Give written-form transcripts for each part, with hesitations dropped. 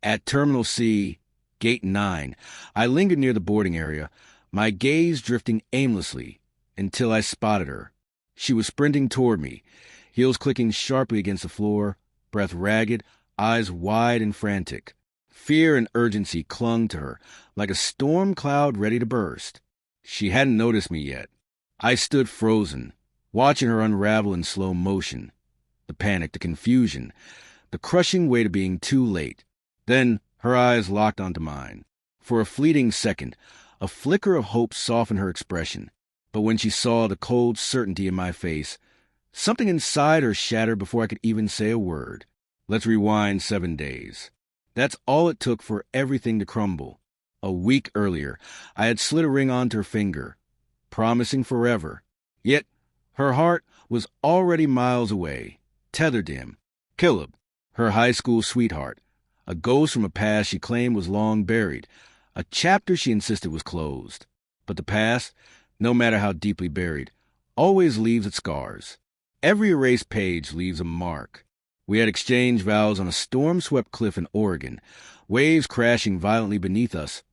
At Terminal C, Gate 9, I lingered near the boarding area, my gaze drifting aimlessly until I spotted her. She was sprinting toward me, heels clicking sharply against the floor, breath ragged, eyes wide and frantic. Fear and urgency clung to her like a storm cloud ready to burst. She hadn't noticed me yet. I stood frozen, watching her unravel in slow motion. The panic, the confusion, the crushing weight of being too late. Then her eyes locked onto mine. For a fleeting second, a flicker of hope softened her expression. But when she saw the cold certainty in my face, something inside her shattered before I could even say a word. Let's rewind 7 days. That's all it took for everything to crumble. A week earlier, I had slid a ring onto her finger, promising forever. Yet, her heart was already miles away, tethered to him. Caleb, her high school sweetheart, a ghost from a past she claimed was long buried, a chapter she insisted was closed. But the past, no matter how deeply buried, always leaves its scars. Every erased page leaves a mark. We had exchanged vows on a storm-swept cliff in Oregon, waves crashing violently beneath us,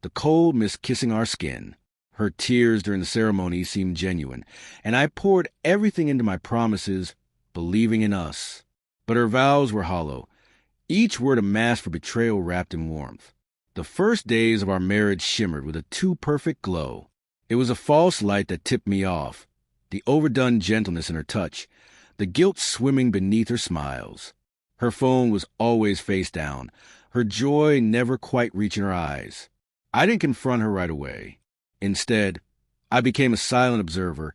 the cold mist kissing our skin. Her tears during the ceremony seemed genuine, and I poured everything into my promises, believing in us. But her vows were hollow, each word a mask for betrayal wrapped in warmth. The first days of our marriage shimmered with a too-perfect glow. It was a false light that tipped me off, the overdone gentleness in her touch, the guilt swimming beneath her smiles. Her phone was always face down, her joy never quite reaching her eyes. I didn't confront her right away. Instead, I became a silent observer,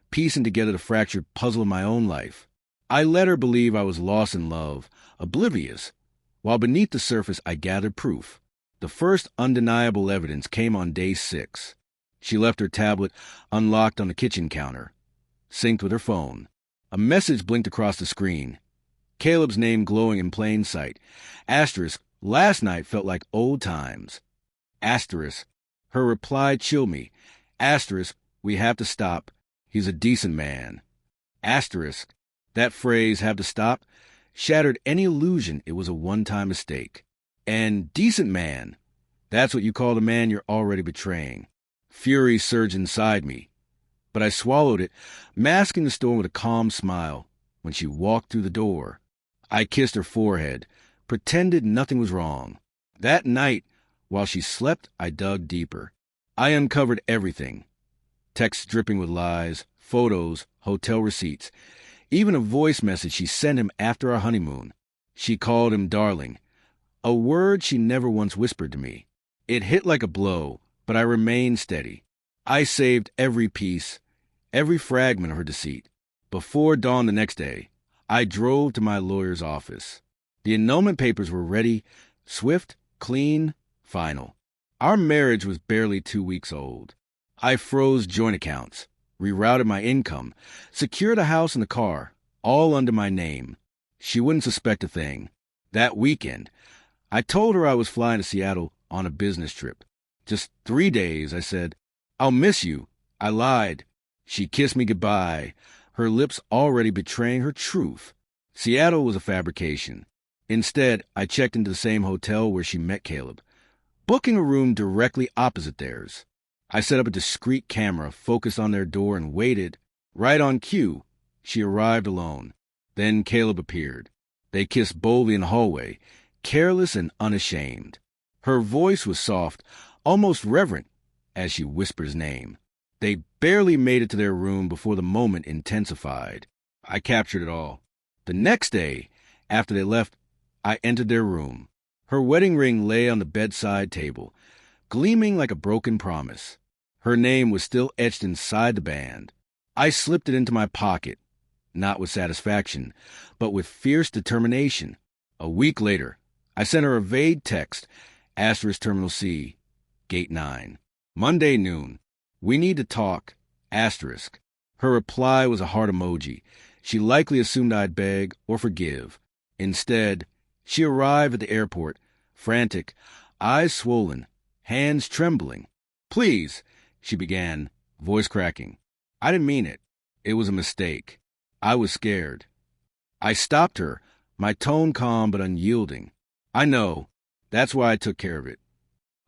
piecing together the fractured puzzle of my own life. I let her believe I was lost in love, oblivious, while beneath the surface I gathered proof. The first undeniable evidence came on day 6. She left her tablet unlocked on the kitchen counter, synced with her phone. A message blinked across the screen. Caleb's name glowing in plain sight. Asterisk, last night felt like old times. Asterisk, her reply chilled me. Asterisk, we have to stop. He's a decent man. Asterisk, that phrase, have to stop, shattered any illusion it was a one-time mistake. And decent man, that's what you call the man you're already betraying. Fury surged inside me, but I swallowed it, masking the storm with a calm smile. When she walked through the door, I kissed her forehead, pretended nothing was wrong. That night, while she slept, I dug deeper. I uncovered everything. Texts dripping with lies, photos, hotel receipts, even a voice message she sent him after our honeymoon. She called him darling, a word she never once whispered to me. It hit like a blow, but I remained steady. I saved every piece, every fragment of her deceit. Before dawn the next day, I drove to my lawyer's office. The annulment papers were ready, swift, clean, final. Our marriage was barely 2 weeks old. I froze joint accounts, rerouted my income, secured a house and a car, all under my name. She wouldn't suspect a thing. That weekend, I told her I was flying to Seattle on a business trip. Just 3 days, I said. I'll miss you. I lied. She kissed me goodbye, her lips already betraying her truth. Seattle was a fabrication. Instead, I checked into the same hotel where she met Caleb, booking a room directly opposite theirs. I set up a discreet camera focused on their door and waited. Right on cue, she arrived alone. Then Caleb appeared. They kissed boldly in the hallway, careless and unashamed. Her voice was soft, almost reverent, as she whispered his name. They barely made it to their room before the moment intensified. I captured it all. The next day, after they left, I entered their room. Her wedding ring lay on the bedside table, gleaming like a broken promise. Her name was still etched inside the band. I slipped it into my pocket, not with satisfaction, but with fierce determination. A week later, I sent her a vague text, asterisk Terminal C, Gate 9. Monday noon. We need to talk, asterisk. Her reply was a heart emoji. She likely assumed I'd beg or forgive. Instead, she arrived at the airport, frantic, eyes swollen, hands trembling. Please, she began, voice cracking. I didn't mean it. It was a mistake. I was scared. I stopped her, my tone calm but unyielding. I know. That's why I took care of it.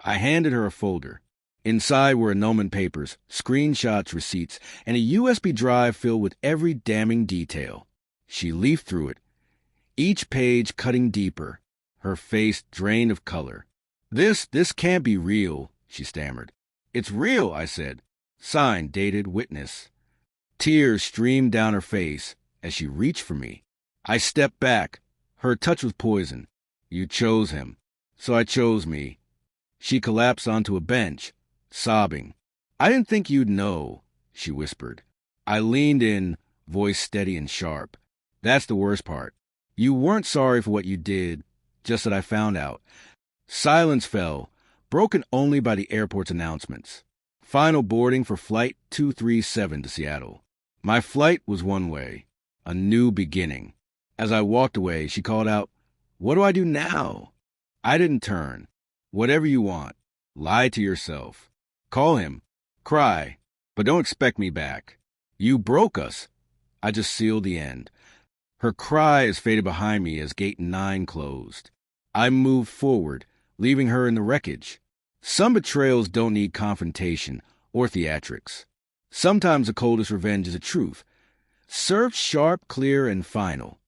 I handed her a folder. Inside were annulment papers, screenshots, receipts, and a USB drive filled with every damning detail. She leafed through it, each page cutting deeper, her face drained of color. This can't be real, she stammered. It's real, I said. Signed, dated, witness. Tears streamed down her face as she reached for me. I stepped back. Her touch was poison. You chose him. So I chose me. She collapsed onto a bench, sobbing. I didn't think you'd know, she whispered. I leaned in, voice steady and sharp. That's the worst part. You weren't sorry for what you did, just that I found out. Silence fell, broken only by the airport's announcements. Final boarding for Flight 237 to Seattle. My flight was one way, a new beginning. As I walked away, she called out, "What do I do now?" I didn't turn. Whatever you want. Lie to yourself. Call him. Cry. But don't expect me back. You broke us. I just sealed the end. Her cries faded behind me as Gate 9 closed. I moved forward, leaving her in the wreckage. Some betrayals don't need confrontation or theatrics. Sometimes the coldest revenge is the truth, served sharp, clear, and final.